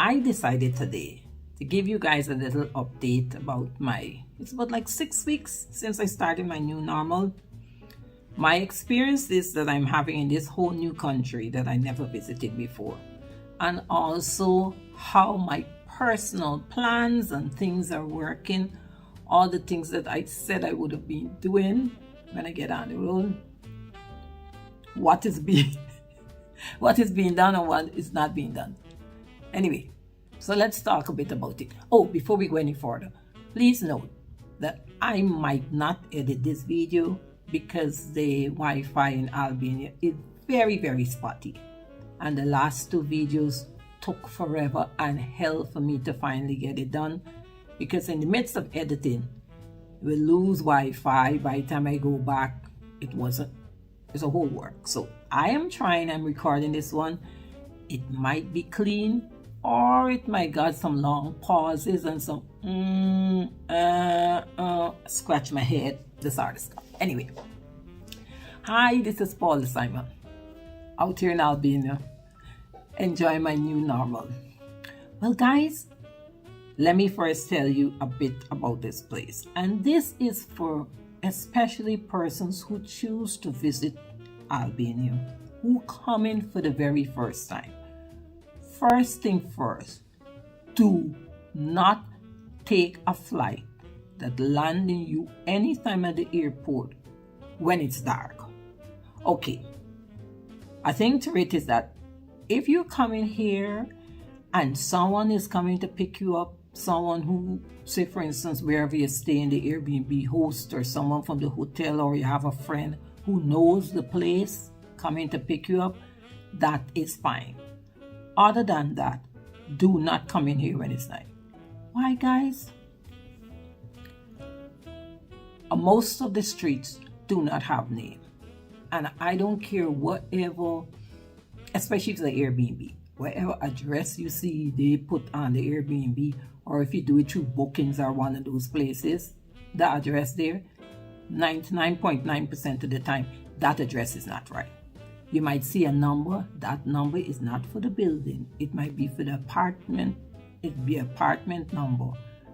I decided today to give you guys a little update about it's about like 6 weeks since I started my new normal. My experience is that I'm having in this whole new country that I never visited before. And also how my personal plans and things are working. All the things that I said I would have been doing when I get on the road. What is being done and what is not being done. Anyway, so let's talk a bit about it. Oh, before we go any further, please note that I might not edit this video because the Wi-Fi in Albania is very, very spotty. And the last 2 videos took forever and hell for me to finally get it done. Because in the midst of editing, we lose Wi-Fi. By the time I go back, it's a whole work. So I'm recording this one. It might be clean, or it might got some long pauses and some scratch my head, this sort of stuff. Anyway, hi, this is Paul Simon, out here in Albania, enjoying my new normal. Well, guys, let me first tell you a bit about this place. And this is for especially persons who choose to visit Albania, who come in for the very first time. First thing first, do not take a flight that landing you anytime at the airport when it's dark. Okay, I think to it is that if you come in here and someone is coming to pick you up, someone who, say for instance, wherever you stay in the Airbnb host or someone from the hotel, or you have a friend who knows the place coming to pick you up, that is fine. Other than that, do not come in here when it's night. Why, guys? Most of the streets do not have name. And I don't care whatever, especially if it's an Airbnb, whatever address you see they put on the Airbnb, or if you do it through Bookings or one of those places, the address there, 99.9% of the time, that address is not right. You might see a number. That number is not for the building. It might be for the apartment. It'd be apartment number.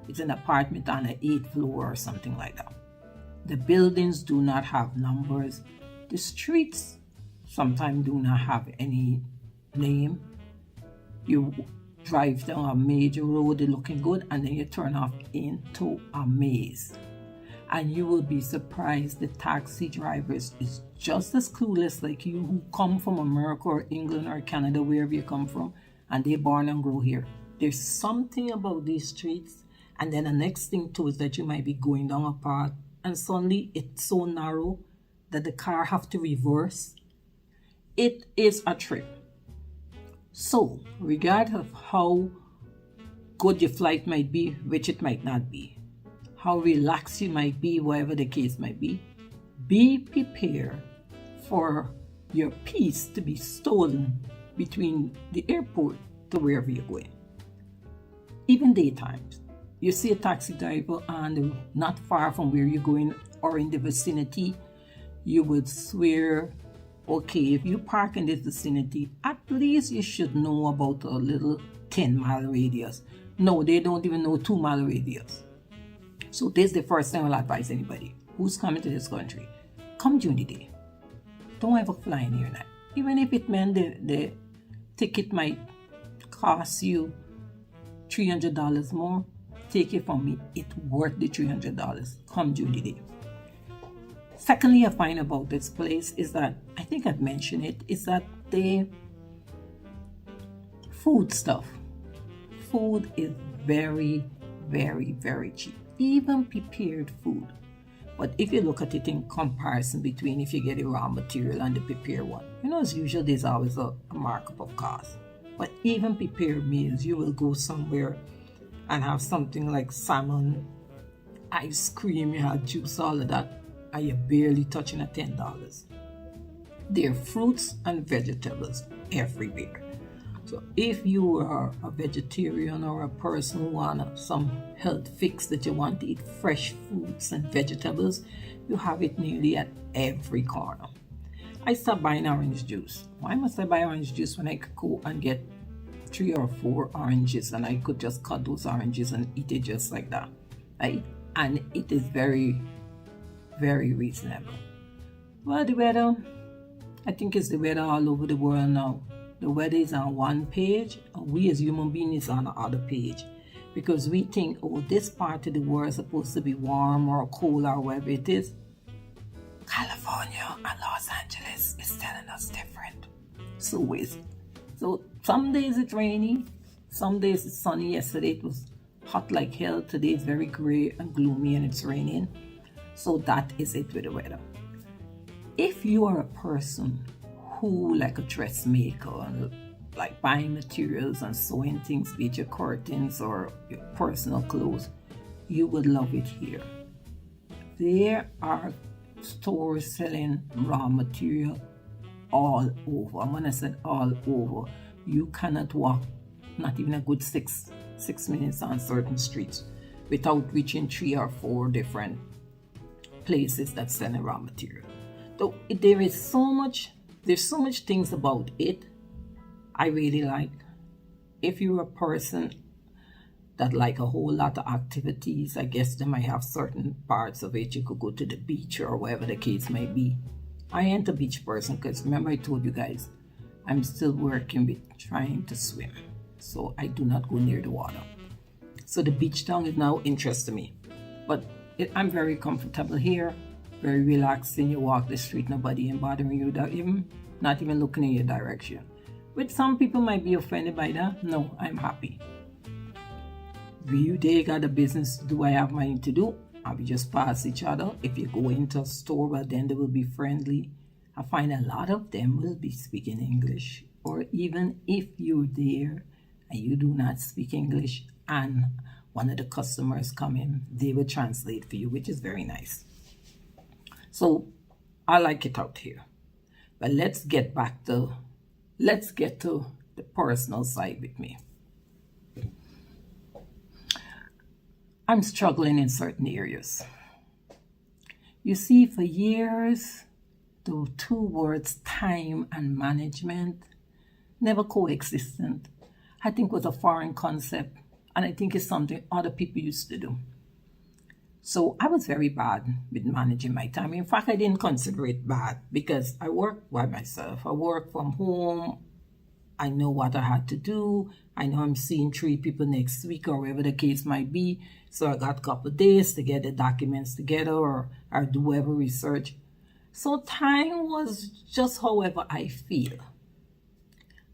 It's an apartment on an 8th floor or something like that. The buildings do not have numbers. The streets sometimes do not have any name. You drive down a major road, they're looking good, and then you turn off into a maze. And you will be surprised the taxi drivers is just as clueless like you, who come from America or England or Canada, wherever you come from, and they born and grow here. There's something about these streets. And then the next thing too is that you might be going down a path and suddenly it's so narrow that the car have to reverse. It is a trip. So regardless of how good your flight might be, which it might not be, how relaxed you might be, whatever the case might be prepared for your peace to be stolen between the airport to wherever you're going. Even daytime, you see a taxi driver and not far from where you're going or in the vicinity, you would swear, okay, if you park in this vicinity, at least you should know about a little 10-mile radius. No, they don't even know 2-mile radius. So this is the first thing I'll advise anybody who's coming to this country. Come during the day. Don't ever fly in here at night. Even if it meant the ticket might cost you $300 more, take it from me. It's worth the $300. Come during the day. Secondly, I find about this place is that, I think I've mentioned it, is that the food stuff. Food is very, very, very cheap. Even prepared food. But if you look at it in comparison between if you get the raw material and the prepared one, as usual, there's always a markup of cost. But even prepared meals, you will go somewhere and have something like salmon, ice cream, you have juice, all of that, and you're barely touching at $10. There are fruits and vegetables everywhere. So if you are a vegetarian or a person who wants some health fix that you want to eat fresh fruits and vegetables, you have it nearly at every corner. I stopped buying orange juice. Why must I buy orange juice when I could go and get 3 or 4 oranges, and I could just cut those oranges and eat it just like that, right? And it is very, very reasonable. Well, the weather, I think it's the weather all over the world now. The weather is on one page, and we as human beings is on the other page. Because we think, oh, this part of the world is supposed to be warm or cold or whatever it is. California and Los Angeles is telling us different. So some days it's rainy, some days it's sunny. Yesterday it was hot like hell. Today it's very gray and gloomy and it's raining. So that is it with the weather. If you are a person who like a dressmaker and like buying materials and sewing things, be it your curtains or your personal clothes, you would love it here. There are stores selling raw material all over. And when I said all over, you cannot walk not even a good six minutes on certain streets without reaching 3 or 4 different places that sell raw material. So there's so much things about it I really like. If you're a person that like a whole lot of activities, I guess they might have certain parts of it. You could go to the beach or whatever the case may be. I ain't a beach person because remember I told you guys, I'm still working with trying to swim. So I do not go near the water. So the beach town is now interesting me. But I'm very comfortable here, very relaxing. You walk the street, nobody ain't bothering you, not even looking in your direction. Which some people might be offended by that. No, I'm happy. They got a business. Do I have mine to do? I will just pass each other. If you go into a store, well, then they will be friendly. I find a lot of them will be speaking English. Or even if you're there and you do not speak English and one of the customers come in, they will translate for you, which is very nice. So I like it out here. But let's get to the personal side with me. I'm struggling in certain areas. You see, for years, the 2 words time and management never coexistent. I think it was a foreign concept, and I think it's something other people used to do. So I was very bad with managing my time. In fact, I didn't consider it bad because I work by myself. I work from home. I know what I had to do. I know I'm seeing 3 people next week or whatever the case might be. So I got a couple of days to get the documents together or do whatever research. So time was just however I feel.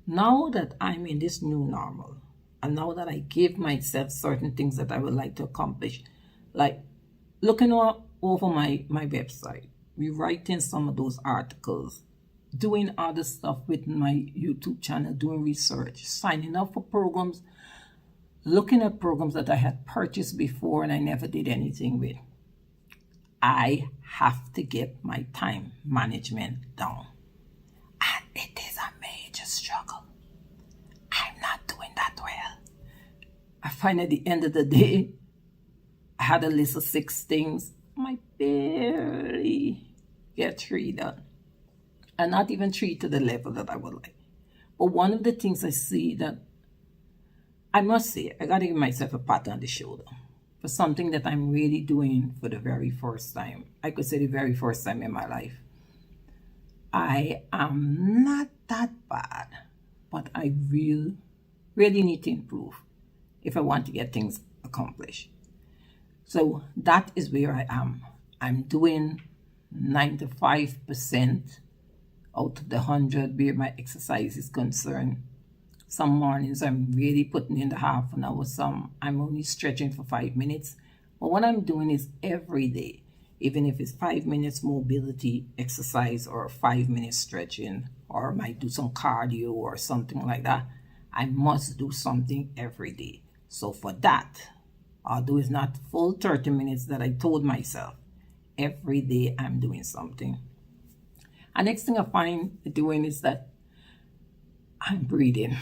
Now that I'm in this new normal, and now that I give myself certain things that I would like to accomplish, like looking over my website, rewriting some of those articles, doing other stuff with my YouTube channel, doing research, signing up for programs, looking at programs that I had purchased before and I never did anything with. I have to get my time management down. And it is a major struggle. I'm not doing that well. I find at the end of the day, I had a list of 6 things. I barely get 3 done. And not even 3 to the level that I would like. But one of the things I see that I must say, I got to give myself a pat on the shoulder for something that I'm really doing for the very first time. I could say the very first time in my life. I am not that bad, but I really need to improve if I want to get things accomplished. So that is where I am. I'm doing 95% out of the 100 where my exercise is concerned. Some mornings I'm really putting in the half an hour, some I'm only stretching for 5 minutes. But what I'm doing is every day, even if it's 5 minutes mobility exercise or 5 minutes stretching, or I might do some cardio or something like that, I must do something every day. So for that, although it's not full 30 minutes that I told myself, every day I'm doing something. And next thing I find doing is that I'm breathing.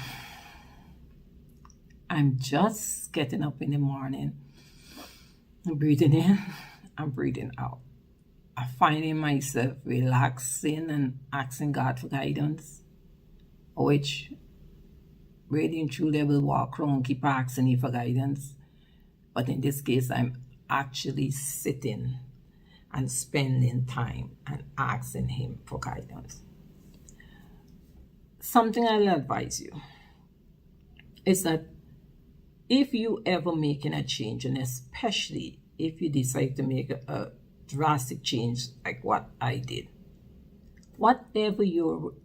I'm just getting up in the morning, I'm breathing in, I'm breathing out. I'm finding myself relaxing and asking God for guidance, which really and truly I will walk around, keep asking you for guidance. But in this case, I'm actually sitting and spending time and asking him for guidance. Something I'll advise you is that if you ever making a change, and especially if you decide to make a drastic change like what I did, whatever you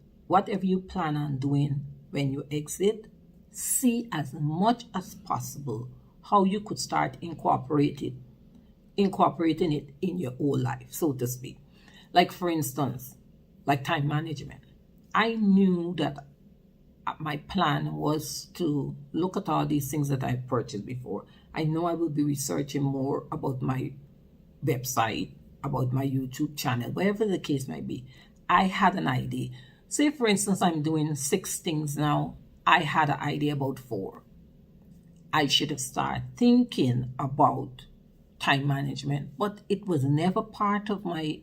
plan on doing when you exit, see as much as possible how you could start incorporating it in your whole life, so to speak. Like for instance, like time management. I knew that my plan was to look at all these things that I purchased before. I know I will be researching more about my website, about my YouTube channel, whatever the case might be. I had an idea. Say for instance, I'm doing 6 things now. I had an idea about 4. I should have started thinking about time management, but it was never part of my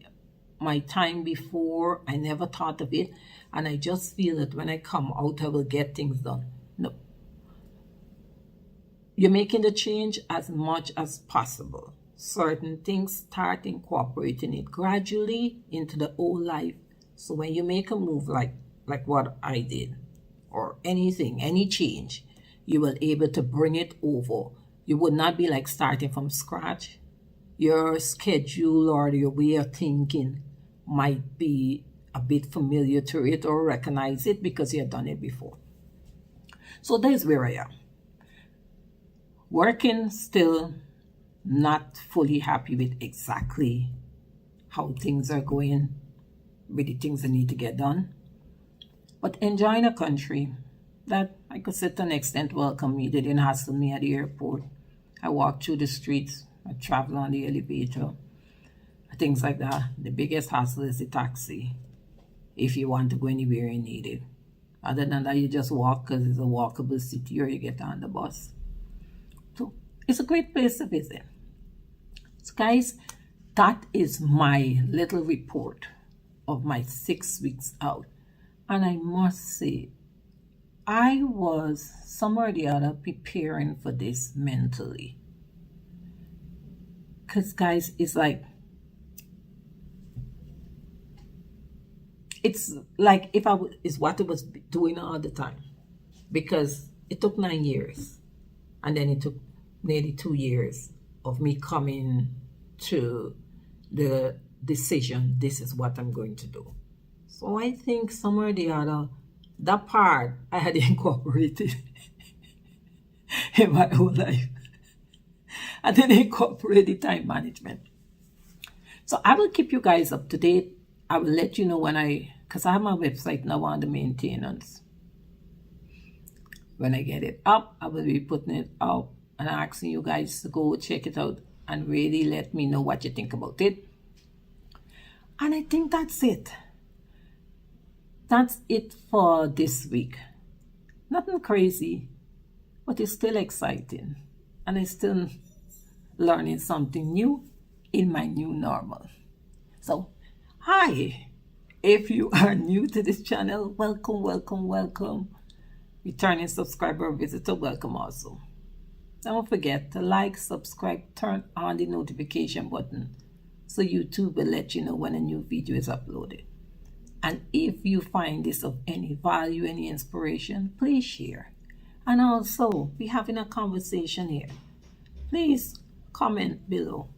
time before. I never thought of it, and I just feel that when I come out I will get things done. No, you're making the change as much as possible. Certain things, start incorporating it gradually into the whole life, so when you make a move like what I did, or anything, any change, you will able to bring it over. You would not be like starting from scratch. Your schedule or your way of thinking might be a bit familiar to it or recognize it because you have done it before. So there's where I am. Working still, not fully happy with exactly how things are going, with the things that need to get done, but enjoying a country that I could say to an extent welcome me. They didn't hassle me at the airport. I walk through the streets, I travel on the elevator, things like that. The biggest hassle is the taxi, if you want to go anywhere you need it. Other than that, you just walk because it's a walkable city, or you get on the bus. So it's a great place to visit. So guys, that is my little report of my 6 weeks out. And I must say, I was somewhere or the other preparing for this mentally. Because guys, it's like if is what I was doing all the time. Because it took 9 years. And then it took nearly 2 years of me coming to the decision, this is what I'm going to do. So I think somewhere or the other, that part I had incorporated in my whole life. I didn't incorporate the time management. So I will keep you guys up to date. I will let you know when because I have my website now on the maintenance. When I get it up, I will be putting it up and asking you guys to go check it out and really let me know what you think about it. And I think that's it. That's it for this week. Nothing crazy, but it's still exciting. And I'm still learning something new in my new normal. So, hi. If you are new to this channel, welcome, welcome, welcome. Returning subscriber or visitor, welcome also. Don't forget to like, subscribe, turn on the notification button so YouTube will let you know when a new video is uploaded. And if you find this of any value, any inspiration, please share. And also, we're having a conversation here. Please comment below.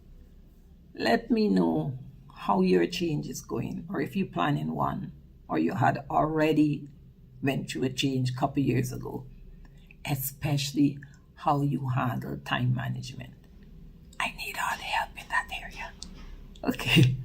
Let me know how your change is going, or if you're planning one, or you had already went through a change a couple years ago, especially how you handle time management. I need all the help in that area. Okay.